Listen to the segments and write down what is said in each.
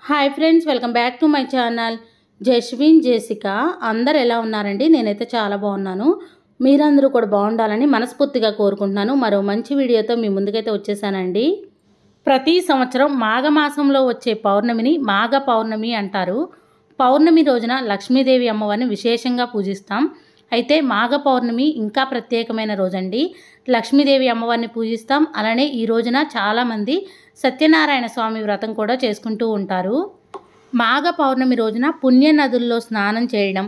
Hi friends, welcome back to my channel. Jaswin Jessica అందరు ఎలా ఉన్నారండి? నేనైతే చాలా బాగున్నాను. మీరందరూ కూడా బాగుండాలని మనస్ఫూర్తిగా కోరుకుంటున్నాను. మరో మంచి వీడియోతో మీ ముందుకైతే వచ్చేసానండి. ప్రతి సంవత్సరం మాఘమాసంలో వచ్చే పౌర్ణమిని మాఘ పౌర్ణమి అంటారు. పౌర్ణమి రోజున లక్ష్మీదేవి అమ్మవారిని విశేషంగా పూజిస్తాం. అయితే మాఘ పౌర్ణమి ఇంకా ప్రత్యేకమైన రోజండి. లక్ష్మీదేవి అమ్మవారిని పూజిస్తాం. అలానే ఈ రోజున చాలామంది సత్యనారాయణ స్వామి వ్రతం కూడా చేసుకుంటూ ఉంటారు. మాఘ పౌర్ణమి రోజున పుణ్య నదుల్లో స్నానం చేయడం,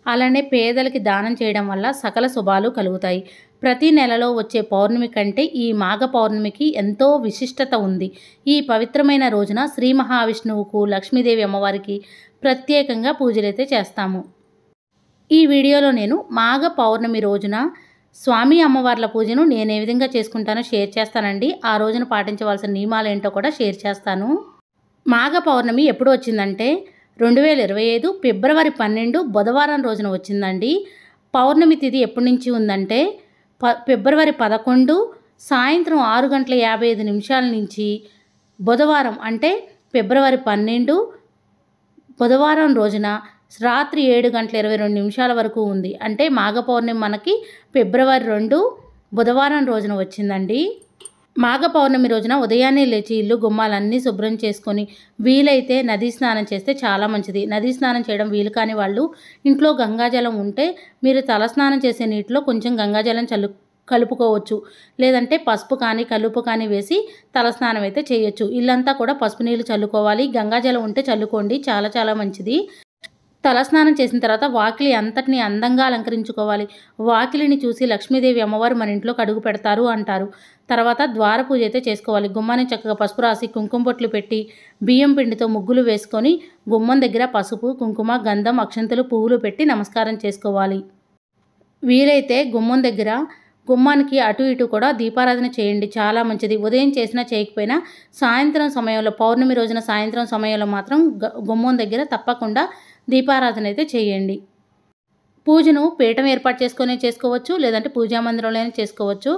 అలానే పేదలకి దానం చేయడం వల్ల సకల శుభాలు కలుగుతాయి. ప్రతి నెలలో వచ్చే పౌర్ణమి కంటే ఈ మాఘ పౌర్ణమికి ఎంతో విశిష్టత ఉంది. ఈ పవిత్రమైన రోజున శ్రీ మహావిష్ణువుకు, లక్ష్మీదేవి అమ్మవారికి ప్రత్యేకంగా పూజలైతే చేస్తాము. ఈ వీడియోలో నేను మాఘ పౌర్ణమి రోజున స్వామి అమ్మవార్ల పూజను నేను ఏ విధంగా చేసుకుంటానో షేర్ చేస్తానండి. ఆ రోజున పాటించవలసిన నియమాలు ఏంటో కూడా షేర్ చేస్తాను. మాఘ పౌర్ణమి ఎప్పుడు వచ్చిందంటే 2025 ఫిబ్రవరి 12 బుధవారం రోజున వచ్చిందండి. పౌర్ణమి తిథి ఎప్పటి నుంచి ఉందంటే ఫిబ్రవరి 11 సాయంత్రం 6:55 నుంచి బుధవారం అంటే ఫిబ్రవరి 12 బుధవారం రోజున రాత్రి 7:22 వరకు ఉంది. అంటే మాఘ పౌర్ణమి మనకి ఫిబ్రవరి 2 బుధవారం రోజున వచ్చిందండి. మాఘ పౌర్ణమి రోజున ఉదయాన్నే లేచి ఇల్లు గుమ్మాలన్నీ శుభ్రం చేసుకొని వీలైతే నదీ స్నానం చేస్తే చాలా మంచిది. నదీ స్నానం చేయడం వీలు కాని వాళ్ళు ఇంట్లో గంగాజలం ఉంటే మీరు తలస్నానం చేసే నీటిలో కొంచెం గంగాజలం కలుపుకోవచ్చు. లేదంటే పసుపు కానీ కలుపు కానీ వేసి తలస్నానం అయితే చేయొచ్చు. ఇల్లంతా కూడా పసుపు నీళ్ళు చల్లుకోవాలి. గంగాజలం ఉంటే చల్లుకోండి, చాలా చాలా మంచిది. తలస్నానం చేసిన తర్వాత వాకిలి అంతటిని అందంగా అలంకరించుకోవాలి. వాకిలిని చూసి లక్ష్మీదేవి అమ్మవారు మన ఇంట్లోకి అడుగు పెడతారు అంటారు. తర్వాత ద్వార పూజ అయితే చేసుకోవాలి. గుమ్మాన్ని చక్కగా పసుపు రాసి కుంకుమ బొట్లు పెట్టి బియ్యం పిండితో ముగ్గులు వేసుకొని గుమ్మం దగ్గర పసుపు, కుంకుమ, గంధం, అక్షంతలు, పువ్వులు పెట్టి నమస్కారం చేసుకోవాలి. వీలైతే గుమ్మం దగ్గర గుమ్మానికి అటు ఇటు కూడా దీపారాధన చేయండి, చాలా మంచిది. ఉదయం చేసినా చేయకపోయినా సాయంత్రం సమయంలో పౌర్ణమి రోజున సాయంత్రం సమయంలో మాత్రం గుమ్మం దగ్గర తప్పకుండా దీపారాధన అయితే చేయండి. పూజను పీఠం ఏర్పాటు చేసుకొని చేసుకోవచ్చు, లేదంటే పూజా మందిరంలోనే చేసుకోవచ్చు.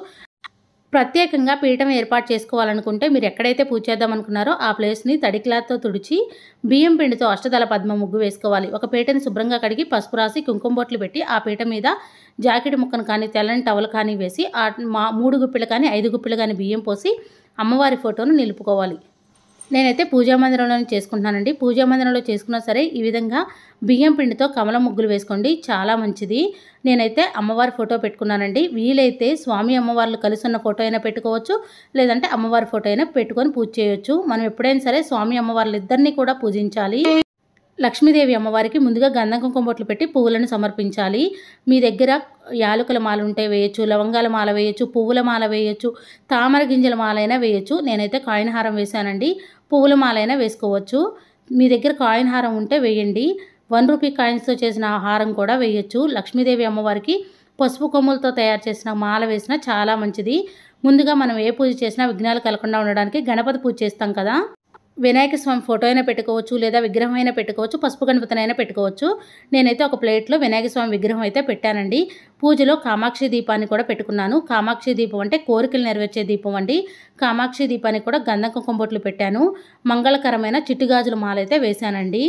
ప్రత్యేకంగా పీఠం ఏర్పాటు చేసుకోవాలనుకుంటే మీరు ఎక్కడైతే పూజ చేద్దాం అనుకున్నారో ఆ ప్లేస్ని తడి క్లాత్తో తుడిచి బియ్యం పిండితో అష్టదళ పద్మ ముగ్గు వేసుకోవాలి. ఒక పీటని శుభ్రంగా కడిగి పసుపు రాసి కుంకుమ బొట్లు పెట్టి ఆ పీట మీద జాకెట్ ముక్కను కానీ తెల్లని టవల్ కానీ వేసి 3 గుప్పిళ్ళు కానీ 5 గుప్పిళ్ళు కానీ బియ్యం పోసి అమ్మవారి ఫోటోను నిలుపుకోవాలి. నేనైతే పూజా మందిరంలోనే చేసుకుంటున్నానండి. పూజా మందిరంలో చేసుకున్నా సరే ఈ విధంగా బియ్యం పిండితో కమల ముగ్గులు వేసుకోండి, చాలా మంచిది. నేనైతే అమ్మవారి ఫోటో పెట్టుకున్నానండి. వీలైతే స్వామి అమ్మవార్లు కలిసి ఉన్న ఫోటో అయినా పెట్టుకోవచ్చు, లేదంటే అమ్మవారి ఫోటో అయినా పెట్టుకొని పూజ చేయొచ్చు. మనం ఎప్పుడైనా సరే స్వామి అమ్మవార్లు ఇద్దరిని కూడా పూజించాలి. లక్ష్మీదేవి అమ్మవారికి ముందుగా గంధం కుంకుమ బొట్లు పెట్టి పువ్వులను సమర్పించాలి. మీ దగ్గర యాలకుల మాల ఉంటే వేయచ్చు, లవంగాల మాల వేయచ్చు, పువ్వుల మాల వేయచ్చు, తామర గింజల మాల అయినా వేయచ్చు. నేనైతే కాయిన్ హారం వేశానండి. పువ్వుల మాల అయినా వేసుకోవచ్చు. మీ దగ్గర కాయిన్ హారం ఉంటే వేయండి. 1 రూపీ కాయిన్స్తో చేసిన హారం కూడా వేయచ్చు. లక్ష్మీదేవి అమ్మవారికి పసుపు కొమ్ములతో తయారు చేసిన మాల వేసినా చాలా మంచిది. ముందుగా మనం ఏ పూజ చేసినా విఘ్నాలు కలగకుండా ఉండడానికి గణపతి పూజ చేస్తాం కదా, వినాయక స్వామి ఫోటో అయినా పెట్టుకోవచ్చు, లేదా విగ్రహం అయినా పెట్టుకోవచ్చు, పసుపు గణపతినైనా పెట్టుకోవచ్చు. నేనైతే ఒక ప్లేట్లో వినాయక స్వామి విగ్రహం అయితే పెట్టానండి. పూజలో కామాక్షి దీపాన్ని కూడా పెట్టుకున్నాను. కామాక్షి దీపం అంటే కోరికలు నెరవేర్చే దీపం అండి. కామాక్షి దీపాన్ని కూడా గంధం కుంకుమ బొట్లు పెట్టాను. మంగళకరమైన చిట్టుగాజుల మాల అయితే వేశానండి.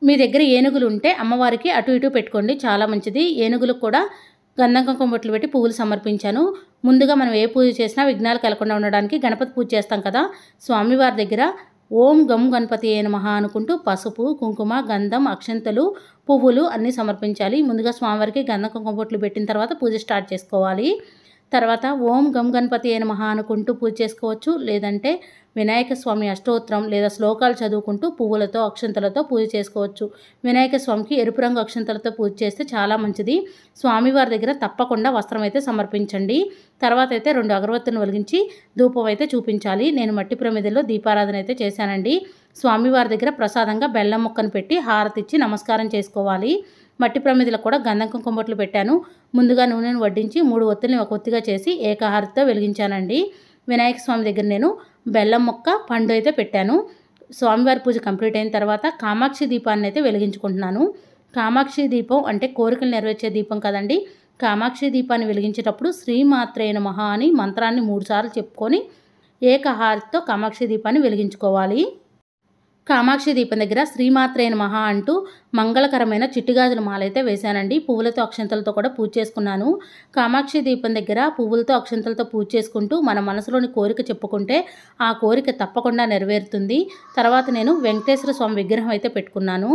మీ దగ్గర ఏనుగులు ఉంటే అమ్మవారికి అటు ఇటు పెట్టుకోండి, చాలా మంచిది. ఏనుగులకు కూడా గంధం కుంకుమ బొట్లు పెట్టి పువ్వులు సమర్పించాను. ముందుగా మనం ఏ పూజ చేసినా విఘ్నాలు కలగకుండా ఉండడానికి గణపతి పూజ చేస్తాం కదా, స్వామివారి దగ్గర ఓం గం గణపతియే నమః అనుకుంటూ పసుపు, కుంకుమ, గంధం, అక్షంతలు, పువ్వులు అన్నీ సమర్పించాలి. ముందుగా స్వామివారికి గంధం కుంకుమ బొట్లు పెట్టిన తర్వాత పూజ స్టార్ట్ చేసుకోవాలి. తర్వాత ఓం గం గణపతియే నమః అనుకుంటూ పూజ చేసుకోవచ్చు, లేదంటే వినాయక స్వామి అష్టోత్తరం లేదా శ్లోకాలు చదువుకుంటూ పువ్వులతో అక్షంతలతో పూజ చేసుకోవచ్చు. వినాయక స్వామికి ఎరుపు రంగు అక్షంతలతో పూజ చేస్తే చాలా మంచిది. స్వామివారి దగ్గర తప్పకుండా వస్త్రం అయితే సమర్పించండి. తర్వాత అయితే 2 అగరవత్తులను వెలిగించి ధూపం అయితే చూపించాలి. నేను మట్టి ప్రమిదల్లో దీపారాధన అయితే చేశానండి. స్వామివారి దగ్గర ప్రసాదంగా బెల్లం ముక్కను పెట్టి హారతి ఇచ్చి నమస్కారం చేసుకోవాలి. మట్టి ప్రమిదలకు కూడా గంధం కుంకుమ బొట్లు పెట్టాను. ముందుగా నూనెను వడ్డించి 3 ఒత్తుల్ని ఒక ఒత్తిగా చేసి ఏకహారతితో వెలిగించానండి. వినాయక స్వామి దగ్గర నేను బెల్లం ముక్క, పండు అయితే పెట్టాను. స్వామివారి పూజ కంప్లీట్ అయిన తర్వాత కామాక్షి దీపాన్ని అయితే వెలిగించుకుంటున్నాను. కామాక్షి దీపం అంటే కోరికలు నెరవేర్చే దీపం కదండి. కామాక్షి దీపాన్ని వెలిగించేటప్పుడు శ్రీమాత్రే నమః అని మంత్రాన్ని 3 సార్లు చెప్పుకొని ఏకహారతితో కామాక్షి దీపాన్ని వెలిగించుకోవాలి. కామాక్షి దీపం దగ్గర శ్రీమాత్రే నమః అంటూ మంగళకరమైన చిట్టిగాజుల మాల అయితే వేశానండి. పువ్వులతో అక్షంతలతో కూడా పూజ చేసుకున్నాను. కామాక్షి దీపం దగ్గర పువ్వులతో అక్షంతలతో పూజ చేసుకుంటూ మన మనసులోని కోరిక చెప్పుకుంటే ఆ కోరిక తప్పకుండా నెరవేరుతుంది. తర్వాత నేను వెంకటేశ్వర స్వామి విగ్రహం అయితే పెట్టుకున్నాను.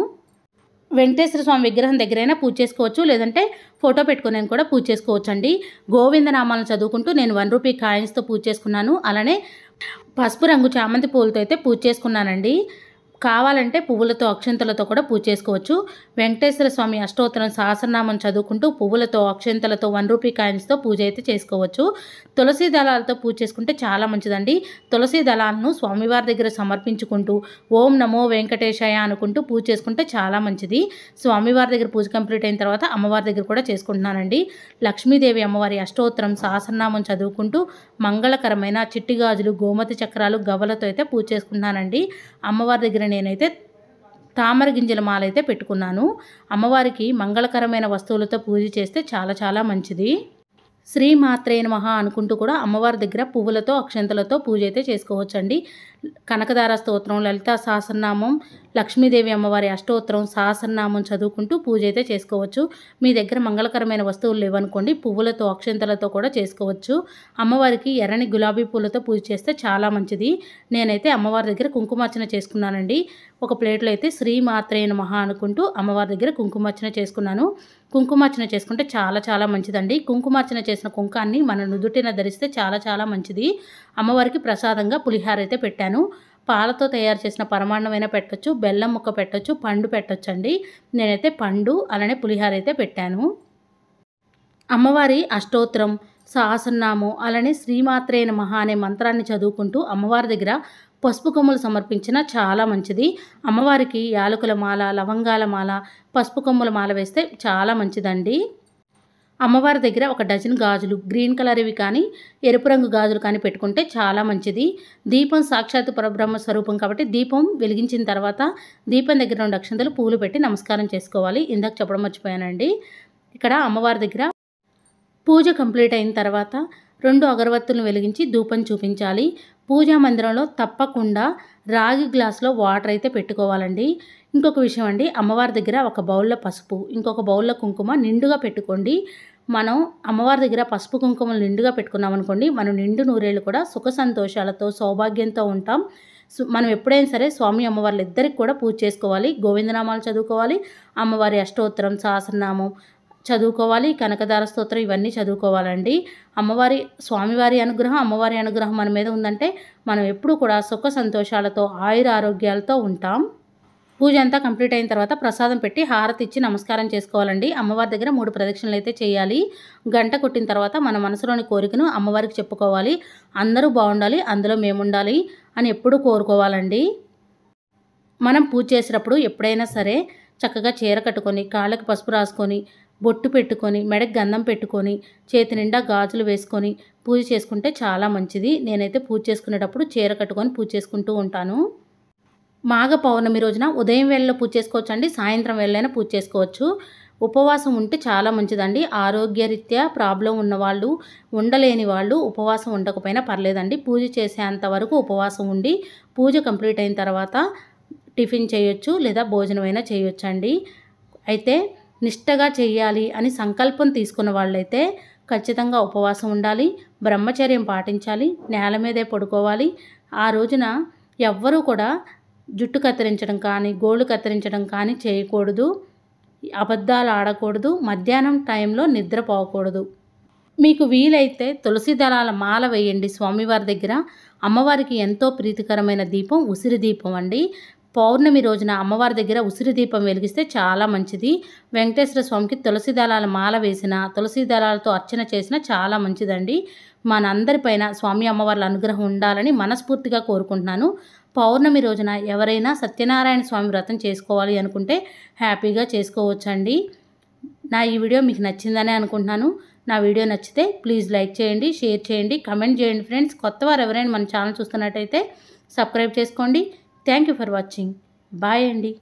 వెంకటేశ్వర స్వామి విగ్రహం దగ్గరైనా పూజ చేసుకోవచ్చు, లేదంటే ఫోటో పెట్టుకుని కూడా పూజ చేసుకోవచ్చు అండి. గోవిందనామాలను చదువుకుంటూ నేను 1 రూపీ కాయిన్స్తో పూజ చేసుకున్నాను. అలానే పసుపు రంగు చామంతి పూలతో అయితే పూజ చేసుకున్నానండి. కావాలంటే పువ్వులతో అక్షంతలతో కూడా పూజ చేసుకోవచ్చు. వెంకటేశ్వర స్వామి అష్టోత్తరం సహస్రనామం చదువుకుంటూ పువ్వులతో అక్షంతలతో 1 రూపీ కాయిన్స్తో పూజ అయితే చేసుకోవచ్చు. తులసి దళాలతో పూజ చేసుకుంటే చాలా మంచిదండి. తులసి దళాలను స్వామివారి దగ్గర సమర్పించుకుంటూ ఓం నమో వెంకటేశాయ అనుకుంటూ పూజ చేసుకుంటే చాలా మంచిది. స్వామివారి దగ్గర పూజ కంప్లీట్ అయిన తర్వాత అమ్మవారి దగ్గర కూడా చేసుకుంటున్నానండి. లక్ష్మీదేవి అమ్మవారి అష్టోత్తరం సహస్రనామం చదువుకుంటూ మంగళకరమైన చిట్టి గాజులు, గోమతి చక్రాలు, గవ్వలతో అయితే పూజ చేసుకుంటున్నానండి. అమ్మవారి దగ్గర నేనైతే తామర గింజల మాల అయితే పెట్టుకున్నాను. అమ్మవారికి మంగళకరమైన వస్తువులతో పూజ చేస్తే చాలా చాలా మంచిది. శ్రీమాత్రే నమః అనుకుంటూ కూడా అమ్మవారి దగ్గర పువ్వులతో అక్షంతలతో పూజ అయితే చేసుకోవచ్చండి. కనకదార స్తోత్రం, లలితా సహస్రనామం, లక్ష్మీదేవి అమ్మవారి అష్టోత్తరం సహస్రనామం చదువుకుంటూ పూజ అయితే చేసుకోవచ్చు. మీ దగ్గర మంగళకరమైన వస్తువులు లేవనుకోండి, పువ్వులతో అక్షంతలతో కూడా చేసుకోవచ్చు. అమ్మవారికి ఎర్రని గులాబీ పూలతో పూజ చేస్తే చాలా మంచిది. నేనైతే అమ్మవారి దగ్గర కుంకుమార్చన చేసుకున్నానండి. ఒక ప్లేట్లో అయితే శ్రీమాత్రే నమః అనుకుంటూ అమ్మవారి దగ్గర కుంకుమార్చన చేసుకున్నాను. కుంకుమార్చన చేసుకుంటే చాలా చాలా మంచిదండి. కుంకుమార్చన చేసిన కుంకాన్ని మన నుదుటిన ధరిస్తే చాలా చాలా మంచిది. అమ్మవారికి ప్రసాదంగా పులిహార అయితే పెట్టాను. పాలతో తయారు చేసిన పరమాన్నమైనా పెట్టొచ్చు, బెల్లం ముక్క పెట్టొచ్చు, పండు పెట్టొచ్చండి. నేనైతే పండు అలానే పులిహార అయితే పెట్టాను. అమ్మవారి అష్టోత్తరం, సహస్రనామం అలానే శ్రీమాత్రే నమః అనే మంత్రాన్ని చదువుకుంటూ అమ్మవారి దగ్గర పసుపు కొమ్ములు సమర్పించిన చాలా మంచిది. అమ్మవారికి యాలకుల మాల, లవంగాల మాల, పసుపు కొమ్ముల మాల వేస్తే చాలా మంచిదండి. అమ్మవారి దగ్గర 1 డజన్ గాజులు, గ్రీన్ కలర్వి కానీ ఎరుపు రంగు గాజులు కానీ పెట్టుకుంటే చాలా మంచిది. దీపం సాక్షాత్ పరబ్రహ్మ స్వరూపం కాబట్టి దీపం వెలిగించిన తర్వాత దీపం దగ్గర 2 అక్షంతలు పూలు పెట్టి నమస్కారం చేసుకోవాలి. ఇందాక చెప్పడం మర్చిపోయానండి. ఇక్కడ అమ్మవారి దగ్గర పూజ కంప్లీట్ అయిన తర్వాత 2 అగరవత్తులను వెలిగించి ధూపం చూపించాలి. పూజా మందిరంలో తప్పకుండా రాగి గ్లాసులో వాటర్ అయితే పెట్టుకోవాలండి. ఇంకొక విషయం అండి, అమ్మవారి దగ్గర 1 బౌల్లో పసుపు, ఇంకొక బౌల్లో కుంకుమ నిండుగా పెట్టుకోండి. మనం అమ్మవారి దగ్గర పసుపు కుంకుమలు నిండుగా పెట్టుకున్నాం అనుకోండి, మనం నిండు నూరేళ్ళు కూడా సుఖ సంతోషాలతో సౌభాగ్యంతో ఉంటాం. మనం ఎప్పుడైనా సరే స్వామి అమ్మవార్లు ఇద్దరికి కూడా పూజ చేసుకోవాలి. గోవిందనామాలు చదువుకోవాలి, అమ్మవారి అష్టోత్తరం సహస్రనామం చదువుకోవాలి, కనకదార స్తోత్రం ఇవన్నీ చదువుకోవాలండి. స్వామివారి అనుగ్రహం, అమ్మవారి అనుగ్రహం మన మీద ఉందంటే మనం ఎప్పుడు కూడా సుఖ సంతోషాలతో ఆయుర ఆరోగ్యాలతో ఉంటాం. పూజ అంతా కంప్లీట్ అయిన తర్వాత ప్రసాదం పెట్టి హారతి ఇచ్చి నమస్కారం చేసుకోవాలండి. అమ్మవారి దగ్గర 3 ప్రదక్షిణలు అయితే చేయాలి. గంట కొట్టిన తర్వాత మన మనసులోని కోరికను అమ్మవారికి చెప్పుకోవాలి. అందరూ బాగుండాలి, అందులో మేముండాలి అని ఎప్పుడూ కోరుకోవాలండి. మనం పూజ చేసేటప్పుడు ఎప్పుడైనా సరే చక్కగా చీర కట్టుకొని, కాళ్ళకి పసుపు రాసుకొని, బొట్టు పెట్టుకొని, మెడకి గంధం పెట్టుకొని, చేతి నిండా గాజులు వేసుకొని పూజ చేసుకుంటే చాలా మంచిది. నేనైతే పూజ చేసుకునేటప్పుడు చీర కట్టుకొని పూజ చేసుకుంటూ ఉంటాను. మాఘ పౌర్ణమి రోజున ఉదయం వేళలో పూజ చేసుకోవచ్చు అండి, సాయంత్రం వేళలైనా పూజ చేసుకోవచ్చు. ఉపవాసం ఉంటే చాలా మంచిదండి. ఆరోగ్యరీత్యా ప్రాబ్లం ఉన్నవాళ్ళు, ఉండలేని వాళ్ళు ఉపవాసం ఉండకపోయినా పర్లేదండి. పూజ చేసేంత వరకు ఉపవాసం ఉండి పూజ కంప్లీట్ అయిన తర్వాత టిఫిన్ చేయొచ్చు, లేదా భోజనమైనా చేయొచ్చండి. అయితే నిష్టగా చెయ్యాలి అని సంకల్పం తీసుకున్న వాళ్ళైతే ఖచ్చితంగా ఉపవాసం ఉండాలి, బ్రహ్మచర్యం పాటించాలి, నేల మీదే పడుకోవాలి. ఆ రోజున ఎవ్వరూ కూడా జుట్టు కత్తిరించడం కానీ, గోళ్ళు కత్తిరించడం కానీ చేయకూడదు. అబద్ధాలు ఆడకూడదు. మధ్యాహ్నం టైంలో నిద్రపోకూడదు. మీకు వీలైతే తులసి దళాల మాల వేయండి స్వామివారి దగ్గర. అమ్మవారికి ఎంతో ప్రీతికరమైన దీపం ఉసిరి దీపం అండి. పౌర్ణమి రోజున అమ్మవారి దగ్గర ఉసిరి దీపం వెలిగిస్తే చాలా మంచిది. వెంకటేశ్వర స్వామికి తులసి దళాల మాల వేసిన, తులసి దళాలతో అర్చన చేసిన చాలా మంచిదండి. మనందరిపైన స్వామి అమ్మవార్ల అనుగ్రహం ఉండాలని మనస్ఫూర్తిగా కోరుకుంటున్నాను. పౌర్ణమి రోజున ఎవరైనా సత్యనారాయణ స్వామి వ్రతం చేసుకోవాలి అనుకుంటే హ్యాపీగా చేసుకోవచ్చండి. నా ఈ వీడియో మీకు నచ్చిందనే అనుకుంటున్నాను. నా వీడియో నచ్చితే ప్లీజ్ లైక్ చేయండి, షేర్ చేయండి, కమెంట్ చేయండి ఫ్రెండ్స్. కొత్తవారు ఎవరైనా మన ఛానల్ చూస్తున్నట్టయితే సబ్స్క్రైబ్ చేసుకోండి. Thank you for watching. Bye అండి.